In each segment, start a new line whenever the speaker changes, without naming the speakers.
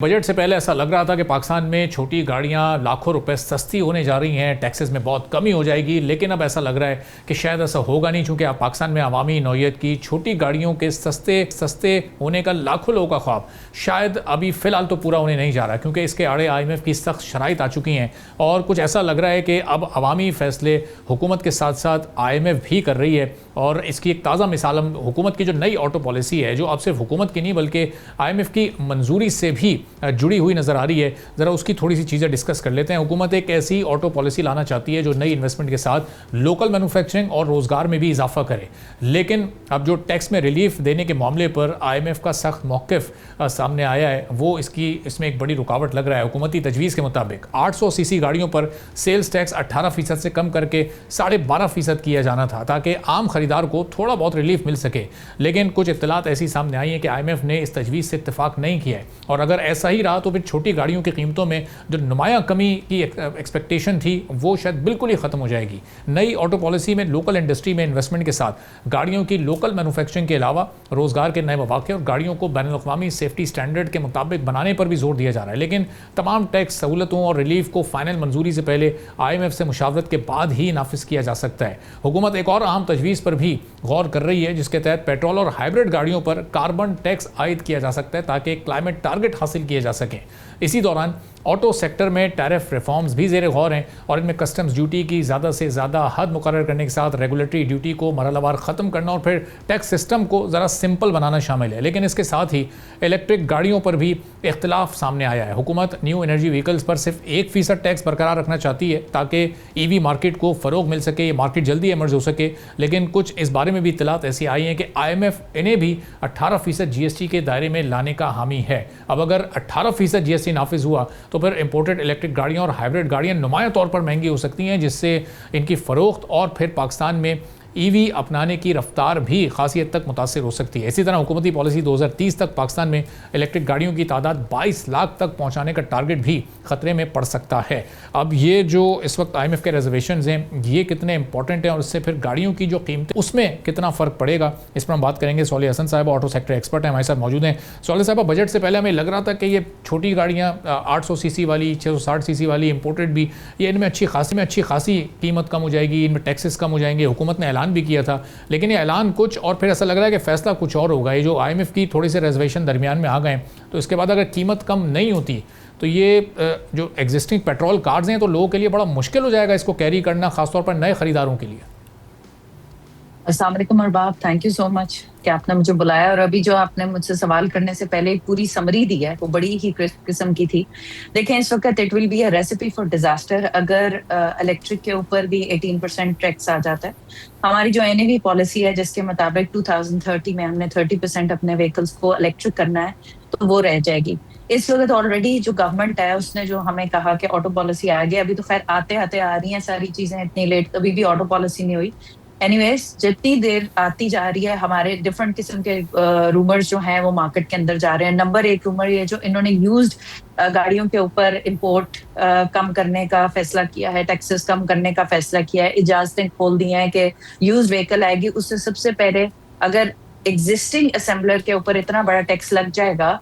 Budget से पहले ऐसा लग रहा था कि पाकिस्तान में छोटी गाड़ियां लाखों रुपए सस्ती होने जा रही हैं, टैक्सेस में बहुत कमी हो जाएगी। लेकिन अब ऐसा लग रहा है कि शायद ऐसा होगा नहीं, चूंकि अब पाकिस्तान में अवामी नौइयत की छोटी गाड़ियों के सस्ते होने का लाखों लोगों का ख्वाब शायद अभी फ़िलहाल तो पूरा होने नहीं जा रहा, क्योंकि इसके आड़े IMF की सख्त शराइत आ चुकी हैं। और कुछ ऐसा लग रहा है कि अब अवामी फ़ैसले हुकूमत के साथ साथ IMF भी कर रही है। और इसकी एक ताज़ा मिसाल हम हुकूमत की जो नई ऑटो पॉलिसी है, जो अब सिर्फ हुकूमत की नहीं बल्कि IMF की मंजूरी से भी जुड़ी हुई नज़र आ रही है, ज़रा उसकी थोड़ी सी चीज़ें डिस्कस कर लेते हैं। हुकूमत एक ऐसी ऑटो पॉलिसी लाना चाहती है जो नई इन्वेस्टमेंट के साथ लोकल मैन्युफैक्चरिंग और रोज़गार में भी इजाफा करे। लेकिन अब जो टैक्स में रिलीफ देने के मामले पर IMF का सख्त मौक़िफ़ सामने आया है, वो इसमें एक बड़ी रुकावट लग रहा है। हुकूमती तजवीज़ के मुताबिक 800 सीसी गाड़ियों पर सेल्स टैक्स 18% से कम करके 12.5% किया जाना था, ताकि आम खरीदार को थोड़ा बहुत रिलीफ मिल सके। लेकिन कुछ इत्तलात ऐसी सामने आई हैं कि IMF ने इस तजवीज़ से इत्तेफाक नहीं किया है, और अगर ऐसा ही रहा तो फिर छोटी गाड़ियों की कीमतों में जो नुमाया कमी की एक्सपेक्टेशन थी वो शायद बिल्कुल ही ख़त्म हो जाएगी। नई ऑटो पॉलिसी में लोकल इंडस्ट्री में इन्वेस्टमेंट के साथ गाड़ियों की लोकल मैन्युफैक्चरिंग के अलावा रोज़गार के नए मौक़े और गाड़ियों को बैनुल-अक़वामी सेफ्टी स्टैंडर्ड के मुताबिक बनाने पर भी जोर दिया जा रहा है। लेकिन तमाम टैक्स सहूलतों और रिलीफ को फाइनल मंजूरी से पहले IMF से मुशावरत के बाद ही नाफिज किया जा सकता है। हुकूमत एक और अहम तजवीज़ पर भी गौर कर रही है, जिसके तहत पेट्रोल और हाइब्रिड गाड़ियों पर कार्बन टैक्स आयद किया जा सकता है, ताकि क्लाइमेट टारगेट हासिल किए जा सकें। इसी दौरान ऑटो सेक्टर में टैरिफ रिफॉर्म्स भी ज़ेर गौर हैं, और इनमें कस्टम्स ड्यूटी की ज़्यादा से ज़्यादा हद मुकर्रर करने के साथ रेगुलेटरी ड्यूटी को मरहलावार ख़त्म करना और फिर टैक्स सिस्टम को ज़रा सिंपल बनाना शामिल है। लेकिन इसके साथ ही इलेक्ट्रिक गाड़ियों पर भी इख्तलाफ सामने आया है। हुकूमत न्यू एनर्जी व्हीकल्स पर सिर्फ 1% टैक्स बरकरार रखना चाहती है, ताकि EV मार्केट को फ़रोग मिल सके, ये मार्केट जल्दी एमर्ज हो सके। लेकिन कुछ इस बारे में भी इत्तलात ऐसी आई हैं कि IMF इन्हें भी 18% GST के दायरे में लाने का हामी है। अब अगर 18% GST नाफिज हुआ तो फिर इंपोर्टेड इलेक्ट्रिक गाड़ियां और हाइब्रिड गाड़ियां नुमाया तौर पर महंगी हो सकती हैं, जिससे इनकी फ़रोख्त और फिर पाकिस्तान में EV अपनाने की रफ्तार भी खासी हद तक मुतासिर हो सकती है। इसी तरह हुकूमती पॉलिसी 2030 तक पाकिस्तान में इलेक्ट्रिक गाड़ियों की तादाद 22 लाख तक पहुंचाने का टारगेट भी खतरे में पड़ सकता है। अब ये जो इस वक्त IMF के रिजर्वेशंस हैं, ये कितने इंपॉर्टेंट हैं और इससे फिर गाड़ियों की जो कीमतें उसमें कितना फ़र्क पड़ेगा, इस पर हम बात करेंगे। सौलिया हसन साहब ऑटो सेक्टर एक्सपर्ट हैं, हमारे साथ मौजूद हैं। सौलिया साहब, बजट से पहले हमें लग रहा था कि ये छोटी गाड़ियाँ 800 सीसी वाली, 660 सीसी वाली इंपोर्टेड भी, ये इनमें अच्छी खासी कीमत कम हो जाएगी, इनमें टैक्सेस कम हो जाएंगे। हुकूमत ने ऐलान भी किया था, लेकिन ये ऐलान कुछ और फिर ऐसा लग रहा है कि फैसला कुछ और होगा। ये जो IMF की थोड़ी से रिजर्वेशन दरमियान में आ गए, तो इसके बाद अगर कीमत कम नहीं होती तो ये जो एग्जिस्टिंग पेट्रोल कार्स हैं तो लोगों के लिए बड़ा मुश्किल हो जाएगा इसको कैरी करना, खासतौर पर नए खरीदारों के लिए।
अस्सलाम वालेकुम Arbab, thank you so much कि आपने मुझे बुलाया। और अभी जो आपने मुझसे सवाल करने से पहले एक पूरी समरी दी है, वो बड़ी ही किस्म की थी। देखें, इस वक्त it will be a recipe for disaster अगर इलेक्ट्रिक के ऊपर भी 18% टैक्स आ जाता है। हमारी जो NEV पॉलिसी है, जिसके मुताबिक 2030 में हमने 30% अपने व्हीकल्स को इलेक्ट्रिक करना है, तो वो रह जाएगी। इस वक्त ऑलरेडी जो गवर्नमेंट है उसने जो हमें कहा कि ऑटो पॉलिसी आ गई, अभी तो खैर आते आते आ रही हैं सारी चीजें, इतनी लेट कभी भी ऑटो पॉलिसी नहीं हुई। एनीवेज, जितनी देर आती जा रही है, हमारे डिफरेंट किस्म के रूमर्स जो हैं वो मार्केट के अंदर जा रहे हैं। नंबर 1 रूमर ये जो इन्होंने यूज्ड गाड़ियों के ऊपर इंपोर्ट कम करने का फैसला किया है, टैक्सेस कम करने का फैसला किया है, इजाजतें खोल दी हैं कि यूज्ड व्हीकल आएगी उससे सबसे पहले अगर एग्जिस्टिंग असेंबलर के ऊपर इतना बड़ा टैक्स लग जाएगा,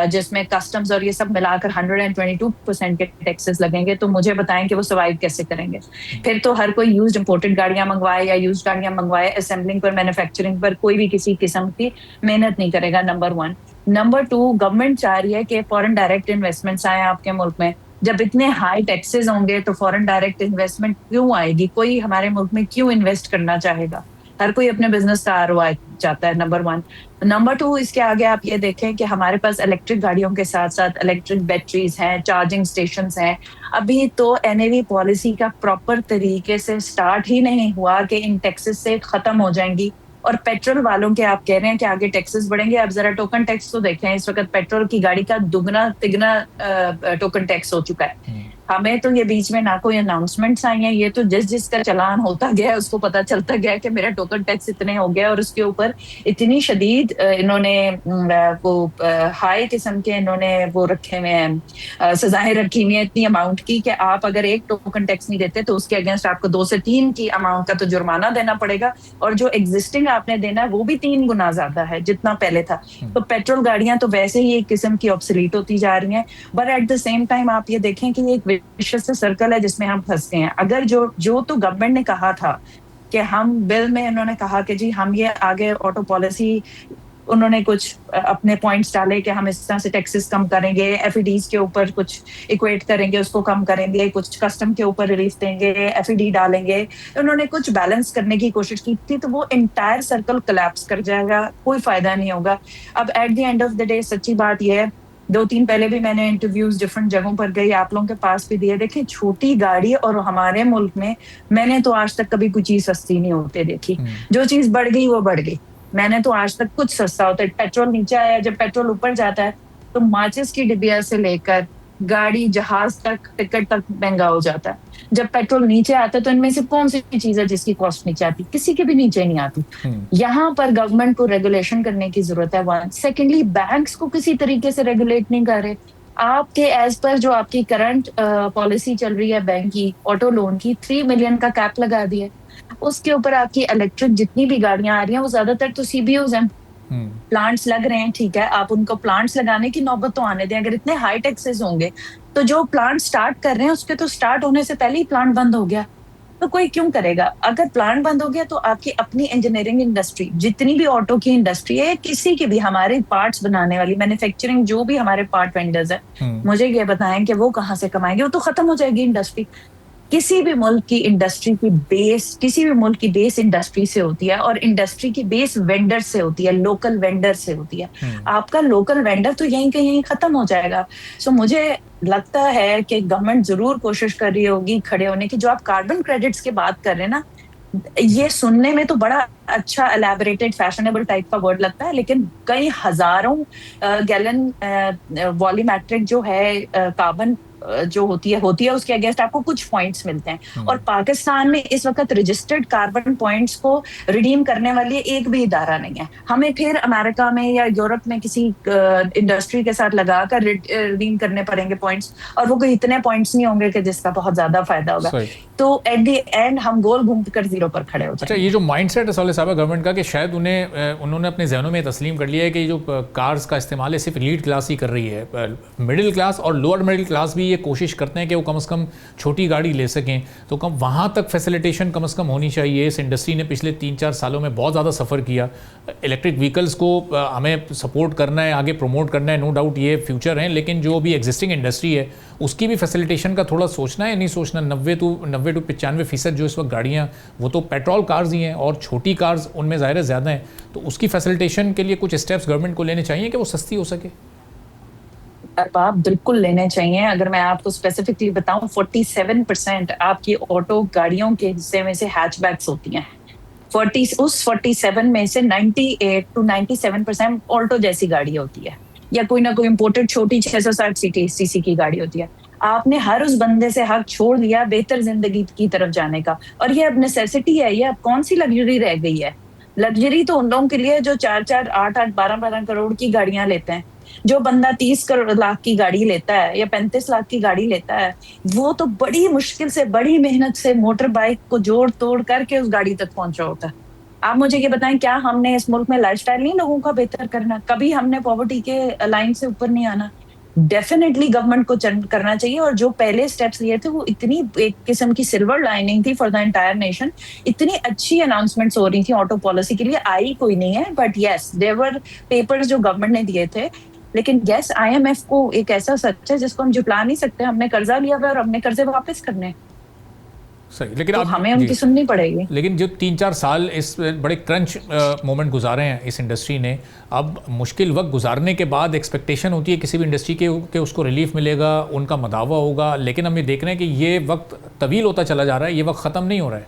जिसमें कस्टम्स और ये सब मिलाकर 122% के टैक्सेस लगेंगे, तो मुझे बताएं कि वो सर्वाइव कैसे करेंगे। फिर तो हर कोई यूज्ड इंपोर्टेड गाड़ियां मंगवाए या यूज्ड गाड़ियां मंगवाए, असेंबलिंग पर, मैन्युफैक्चरिंग पर कोई भी किसी किस्म की मेहनत नहीं करेगा, नंबर 1। नंबर 2, गवर्नमेंट चाह रही है कि फॉरेन डायरेक्ट इन्वेस्टमेंट्स आए आपके मुल्क में। जब इतने हाई टैक्सेस होंगे तो फॉरेन डायरेक्ट इन्वेस्टमेंट क्यों आएगी? कोई हमारे मुल्क में क्यों इन्वेस्ट करना चाहेगा? हर कोई अपने बिजनेस का ROI चाहता है, नंबर 1। नंबर 2, इसके आगे आप ये देखें कि हमारे पास इलेक्ट्रिक गाड़ियों के साथ साथ इलेक्ट्रिक बैटरीज हैं, चार्जिंग स्टेशंस हैं। अभी तो NEV पॉलिसी का प्रॉपर तरीके से स्टार्ट ही नहीं हुआ कि इन टैक्सेस से खत्म हो जाएंगी। और पेट्रोल वालों के आप कह रहे हैं कि आगे टैक्सेस बढ़ेंगे। अब जरा टोकन टैक्स तो देखें, इस वक्त पेट्रोल की गाड़ी का दुगना तिगना टोकन टैक्स हो चुका है। हमें तो ये बीच में ना कोई अनाउंसमेंट्स आई हैं, ये तो जिसका चालान होता गया है उसको पता चलता गया कि मेरा टोकन टैक्स इतने हो गया, और उसके ऊपर इतनी शदीद इन्होंने वो हाई किस्म के इन्होंने वो रखे हुए हैं, सजाएं रखी हुई हैं इतनी अमाउंट की कि आप अगर एक टोकन टैक्स नहीं देते तो उसके अगेंस्ट आपको 2 से 3 की अमाउंट का तो जुर्माना देना पड़ेगा, और जो एग्जिस्टिंग आपने देना है वो भी 3 गुना ज्यादा है जितना पहले था। तो पेट्रोल गाड़ियां तो वैसे ही एक किस्म की ऑब्सोलीट होती जा रही हैं, but at the same time आप ये देखें कि एक विशेष सर्कल है जिसमें हम फंस गए हैं। अगर जो जो तो गवर्नमेंट ने कहा था कि हम बिल में, इन्होंने कहा कि जी हम ये आगे ऑटो पॉलिसी, उन्होंने कुछ अपने पॉइंट्स डाले कि हम इस तरह से टैक्सेस कम करेंगे, एफईडीज के ऊपर कुछ इक्वेट करेंगे, उसको कम करेंगे, कुछ कस्टम के ऊपर रिलीफ देंगे, एफईडी डालेंगे। उन्होंने कुछ बैलेंस करने की कोशिश की थी, तो वो एंटायर सर्कल कोलैप्स कर जाएगा, कोई फायदा नहीं होगा। अब at the end of the day सच्ची बात यह है, 2-3 पहले भी मैंने इंटरव्यूज डिफरेंट जगहों पर गई, आप लोगों के पास भी दिए। देखिए छोटी गाड़ी और हमारे मुल्क में मैंने तो आज तक कभी कोई चीज सस्ती नहीं होते देखी। जो चीज बढ़ गई वो बढ़ गई। मैंने तो आज तक कुछ सस्ता होता है, पेट्रोल नीचे आया, जब पेट्रोल ऊपर जाता है तो माचिस की डिबिया से लेकर गाड़ी जहाज तक टिकट तक महंगा हो जाता है। जब पेट्रोल नीचे आता है तो इनमें से कौन सी चीज है जिसकी कॉस्ट नीचे आती? किसी के भी नीचे नहीं आती। यहाँ पर गवर्नमेंट को रेगुलेशन करने की जरूरत है। वन सेकेंडली, बैंक्स को किसी तरीके से रेगुलेट नहीं कर रहे। आपके एज पर जो आपकी करंट पॉलिसी चल रही है बैंक की, ऑटो लोन की, 3 मिलियन का कैप लगा दिया। उसके ऊपर आपकी इलेक्ट्रिक जितनी भी गाड़ियां आ रही हैं वो ज्यादातर तो सीबीयूज हैं। प्लांट्स लग रहे हैं, ठीक है, आप उनको प्लांट्स लगाने की नौबत तो आने दें। अगर इतने हाई टैक्सेस होंगे तो जो प्लांट स्टार्ट कर रहे हैं उसके तो स्टार्ट होने से पहले ही प्लांट बंद हो गया, तो कोई क्यों करेगा? अगर प्लांट बंद हो गया तो आपकी अपनी इंजीनियरिंग इंडस्ट्री, जितनी भी ऑटो की इंडस्ट्री है, किसी की भी, हमारे पार्ट्स बनाने वाली मैन्युफैक्चरिंग, जो भी हमारे पार्ट वेंडर्स है, मुझे ये बताएं कि वो कहाँ से कमाएंगे? वो तो खत्म हो जाएगी इंडस्ट्री। किसी भी मुल्क की इंडस्ट्री की बेस, किसी भी मुल्क की बेस इंडस्ट्री से होती है, और इंडस्ट्री की बेस वेंडर से होती है, लोकल वेंडर से होती है। आपका लोकल वेंडर तो यहीं के यहीं खत्म हो जाएगा। सो मुझे लगता है कि गवर्नमेंट जरूर कोशिश कर रही होगी खड़े होने की। जो आप कार्बन क्रेडिट्स की बात कर रहे हैं ना, ये सुनने में तो बड़ा अच्छा एलैबोरेटेड फैशनेबल टाइप का वर्ड लगता है, लेकिन कई हजारों गैलन वॉल्यूमेट्रिक जो है कार्बन जो होती है उसके अगेंस्ट आपको कुछ पॉइंट्स मिलते हैं। और पाकिस्तान में इस वक्त रजिस्टर्ड कार्बन पॉइंट्स को रिडीम करने वाली एक भी इदारा नहीं है। हमें फिर अमेरिका में या यूरोप में किसी इंडस्ट्री के साथ लगाकर रिडीम करने पड़ेंगे पॉइंट्स, और वो कोई इतने पॉइंट्स नहीं होंगे कि जिसका बहुत ज्यादा फायदा होगा। तो एट द एंड हम गोल घूम कर जीरो पर खड़े हो जाएंगे।
अच्छा, ये जो माइंडसेट है साले साहब गवर्नमेंट का, कि शायद उन्होंने अपने जहनों में तस्लीम कर लिया है कि जो कार्स का इस्तेमाल है सिर्फ लीड क्लास ही कर रही है, मिडिल क्लास और लोअर मिडिल क्लास भी ये कोशिश करते हैं कि वो कम से कम छोटी गाड़ी ले सकें, तो कम वहाँ तक फैसिलिटेशन कम से कम होनी चाहिए। इस इंडस्ट्री ने पिछले 3-4 सालों में बहुत ज़्यादा सफ़र किया। इलेक्ट्रिक व्हीकल्स को हमें सपोर्ट करना है, आगे प्रमोट करना है, नो डाउट ये फ्यूचर हैं, लेकिन जो भी एग्जिस्टिंग इंडस्ट्री है उसकी भी फैसिलिटेशन का थोड़ा सोचना है, नहीं सोचना। 90 टू 95% जो इस वक्त गाड़ियाँ, वो तो पेट्रोल कार्स ही हैं, और छोटी कार्स उनमें ज़ाहिर है ज़्यादा हैं, तो उसकी फैसिलिटेशन के लिए कुछ स्टेप्स गवर्नमेंट को लेने चाहिए कि वो सस्ती हो सके।
आप बिल्कुल लेने चाहिए। अगर मैं आपको स्पेसिफिकली बताऊं, 47% आपकी ऑटो गाड़ियों के हिस्से में से हैचबैक्स होती हैं। 47 में से 98 to 97% ऑल्टो जैसी गाड़ी होती है, या कोई ना कोई इंपोर्टेड छोटी 660 सीसी की गाड़ी होती है। आपने हर उस बंदे से हक छोड़ दिया बेहतर जिंदगी की तरफ जाने का, और ये अब नेसेसिटी है। ये अब कौन सी लग्जरी रह गई है? लग्जरी तो उन लोगों के लिए जो 4-4, 8-8, 12-12 करोड़ की गाड़ियां लेते हैं। जो बंदा 30 लाख की गाड़ी लेता है या 35 लाख की गाड़ी लेता है, वो तो बड़ी मुश्किल से, बड़ी मेहनत से मोटर बाइक को जोड़ तोड़ करके उस गाड़ी तक पहुंचा होता है। आप मुझे ये बताएं, क्या हमने इस मुल्क में लाइफस्टाइल नहीं लोगों का बेहतर करना? कभी हमने पॉवर्टी के लाइन से ऊपर नहीं आना? डेफिनेटली गवर्नमेंट को करना चाहिए। और जो पहले स्टेप्स लिए थे वो इतनी एक किस्म की सिल्वर लाइनिंग थी फॉर द एंटायर नेशन। इतनी अच्छी अनाउंसमेंट्स हो रही थी ऑटो पॉलिसी के लिए, आई कोई नहीं है, but yes there were papers जो गवर्नमेंट ने दिए थे। लेकिन यस, IMF को एक ऐसा सच है जिसको हम झुटला नहीं सकते। हमने कर्जा लिया हुआ और हमने कर्जे वापस करने
सही, लेकिन
तो हमें उनकी सुननी पड़ेगी।
लेकिन जो 3-4 साल इस बड़े क्रंच मोमेंट गुजारे हैं इस इंडस्ट्री ने, अब मुश्किल वक्त गुजारने के बाद एक्सपेक्टेशन होती है किसी भी इंडस्ट्री के उसको रिलीफ मिलेगा, उनका मदावा होगा, लेकिन हम ये देख रहे हैं कि ये वक्त तवील होता चला जा रहा है, ये वक्त ख़त्म नहीं हो रहा है।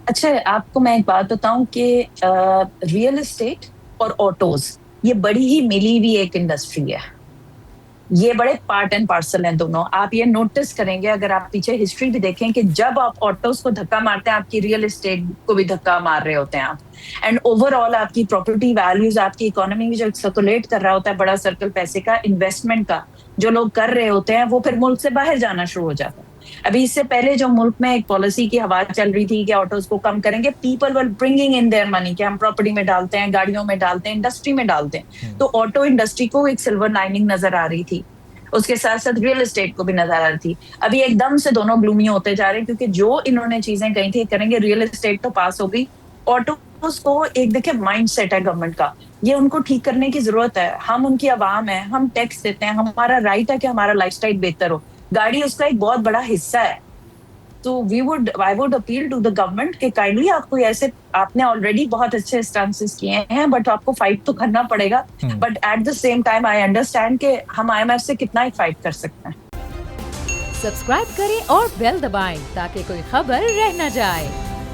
अच्छा, आपको मैं एक बात बताऊं कि रियल एस्टेट और ऑटोज ये बड़ी ही मिली हुई एक इंडस्ट्री है। ये बड़े पार्ट एंड पार्सल हैं दोनों। आप ये नोटिस करेंगे, अगर आप पीछे हिस्ट्री भी देखें, कि जब आप ऑटोज को धक्का मारते हैं, आपकी रियल एस्टेट को भी धक्का मार रहे होते हैं आप। एंड ओवरऑल आपकी प्रॉपर्टी वैल्यूज, आपकी इकोनॉमी में जो सर्कुलेट कर रहा होता है बड़ा सर्कल पैसे का, इन्वेस्टमेंट का जो लोग कर रहे होते हैं, वो फिर मुल्क से बाहर जाना शुरू हो जाता है। अभी इससे पहले जो मुल्क में एक पॉलिसी की हवा चल रही थी कि ऑटोज को कम करेंगे, people were bringing in their money, कि हम प्रॉपर्टी में डालते हैं, गाड़ियों में डालते हैं, इंडस्ट्री में डालते हैं। तो ऑटो इंडस्ट्री को एक सिल्वर लाइनिंग नजर आ रही थी, उसके साथ साथ रियल एस्टेट को भी नजर आ रही थी। अभी एकदम से दोनों ग्लूमी होते जा रहे हैं, क्योंकि जो इन्होंने चीजें कही थी करेंगे, रियल एस्टेट तो पास हो गई, ऑटो को एक देखिए माइंड सेट है गवर्नमेंट का, ये उनको ठीक करने की जरूरत है। हम उनकी आवाम है, हम टैक्स देते हैं, हमारा राइट है कि हमारा लाइफस्टाइल बेहतर हो। गाड़ी उसका एक बहुत बड़ा हिस्सा है। तो I would appeal to the government कि काइंडली आपको ऐसे, आपने ऑलरेडी बहुत अच्छे स्टांसेस किए हैं, बट आपको फाइट तो करना पड़ेगा। But at the same time I understand कि हम IMF से कितना ही फाइट कर सकते हैं।
सब्सक्राइब करें और बेल दबाएं ताकि कोई खबर रह न जाए।